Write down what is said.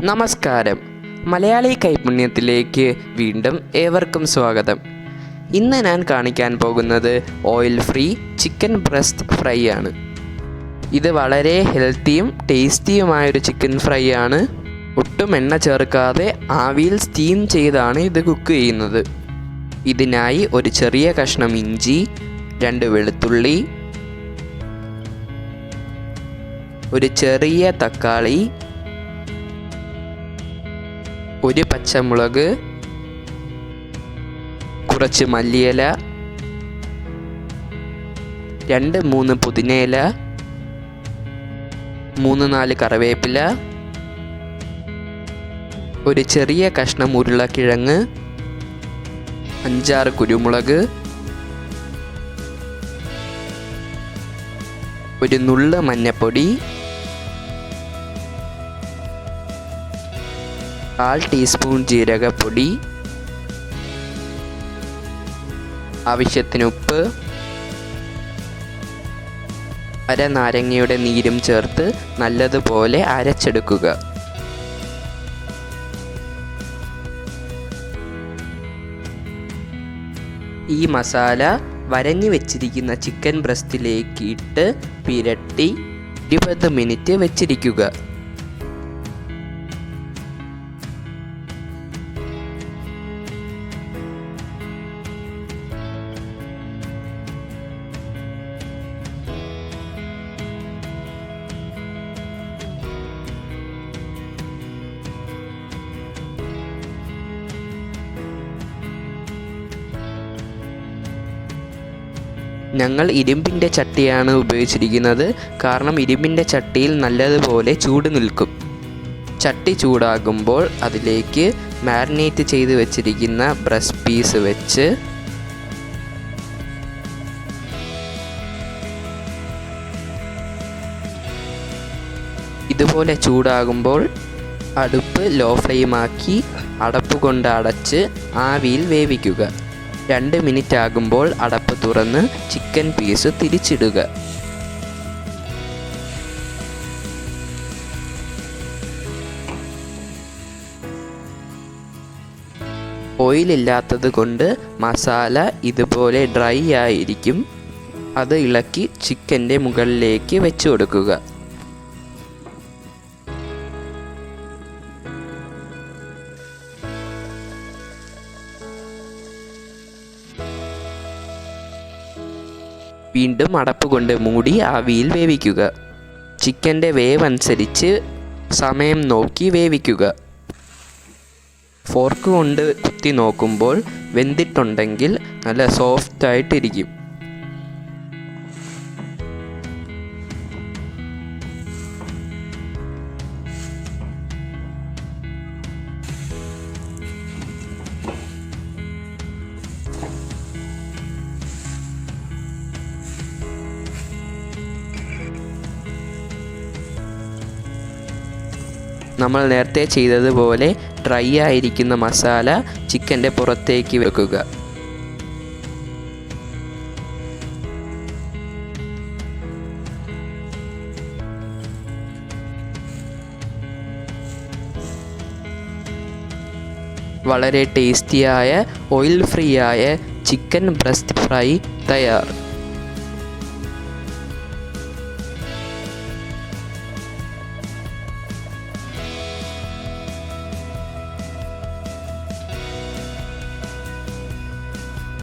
നമസ്കാരം. മലയാളി കൈപുണ്യത്തിലേക്ക് വീണ്ടും ഏവർക്കും സ്വാഗതം. ഇന്ന് ഞാൻ കാണിക്കാൻ പോകുന്നത് oil free chicken breast fry ആണ്. ഇത് വളരെ ഹെൽത്തിയും ടേസ്റ്റിയുമായൊരു ചിക്കൻ ഫ്രൈ ആണ്. ഒട്ടും എണ്ണ ചേർക്കാതെ ആവിയിൽ സ്റ്റീം ചെയ്താണ് ഇത് കുക്ക് ചെയ്യുന്നത്. ഇതിനായി ഒരു ചെറിയ കഷ്ണം ഇഞ്ചി, 2 വെളുത്തുള്ളി, ഒരു ചെറിയ തക്കാളി, ഒരു പച്ചമുളക്, കുറച്ച് മല്ലിയില, 2-3 പുതിനയില, 3-4 കറിവേപ്പില, ഒരു ചെറിയ കഷ്ണം ഉരുളക്കിഴങ്ങ്, 5-6 കുരുമുളക്, ഒരു നുള്ള് മഞ്ഞപ്പൊടി, 1/4 ടീസ്പൂൺ ജീരകപ്പൊടി, ആവശ്യത്തിന് ഉപ്പ്, അര നാരങ്ങയുടെ നീരും ചേർത്ത് നല്ലതുപോലെ അരച്ചെടുക്കുക. ഈ മസാല വരഞ്ഞു വെച്ചിരിക്കുന്ന ചിക്കൻ ബ്രസ്റ്റിലേക്ക് ഇട്ട് പുരട്ടി 20 മിനിറ്റ് വെച്ചിരിക്കുക. ഞങ്ങൾ ഇരുമ്പിൻ്റെ ചട്ടിയാണ് ഉപയോഗിച്ചിരിക്കുന്നത്. കാരണം ഇരുമ്പിൻ്റെ ചട്ടിയിൽ നല്ലതുപോലെ ചൂട് നിൽക്കും. ചട്ടി ചൂടാകുമ്പോൾ അതിലേക്ക് മാരിനേറ്റ് ചെയ്ത് വെച്ചിരിക്കുന്ന ബ്രസ്റ്റ് പീസ് വെച്ച് ഇതുപോലെ ചൂടാകുമ്പോൾ അടുപ്പ് ലോ ഫ്ലെയിമാക്കി അടപ്പ് കൊണ്ട് അടച്ച് ആവിയിൽ വേവിക്കുക. 2 മിനിറ്റ് ആകുമ്പോൾ അടപ്പ് തുറന്ന് ചിക്കൻ പീസ് തിരിച്ചിടുക. ഓയിലില്ലാത്തത് കൊണ്ട് മസാല ഇതുപോലെ ഡ്രൈ ആയിരിക്കും. അത് ഇളക്കി ചിക്കൻ്റെ മുകളിലേക്ക് വെച്ച് കൊടുക്കുക. വീണ്ടും അടപ്പ് കൊണ്ട് മൂടി ആവിയിൽ വേവിക്കുക. ചിക്കൻ്റെ വേവ് അനുസരിച്ച് സമയം നോക്കി വേവിക്കുക. ഫോർക്ക് കൊണ്ട് കുത്തി നോക്കുമ്പോൾ വെന്തിട്ടുണ്ടെങ്കിൽ നല്ല സോഫ്റ്റായിട്ടിരിക്കും. നമ്മൾ നേരത്തെ ചെയ്തതുപോലെ ഡ്രൈ ആയിരിക്കുന്ന മസാല ചിക്കൻ്റെ പുറത്തേക്ക് വെക്കുക. വളരെ ടേസ്റ്റിയായ ഓയിൽ ഫ്രീ ആയ ചിക്കൻ ബ്രസ്റ്റ് ഫ്രൈ തയ്യാർ.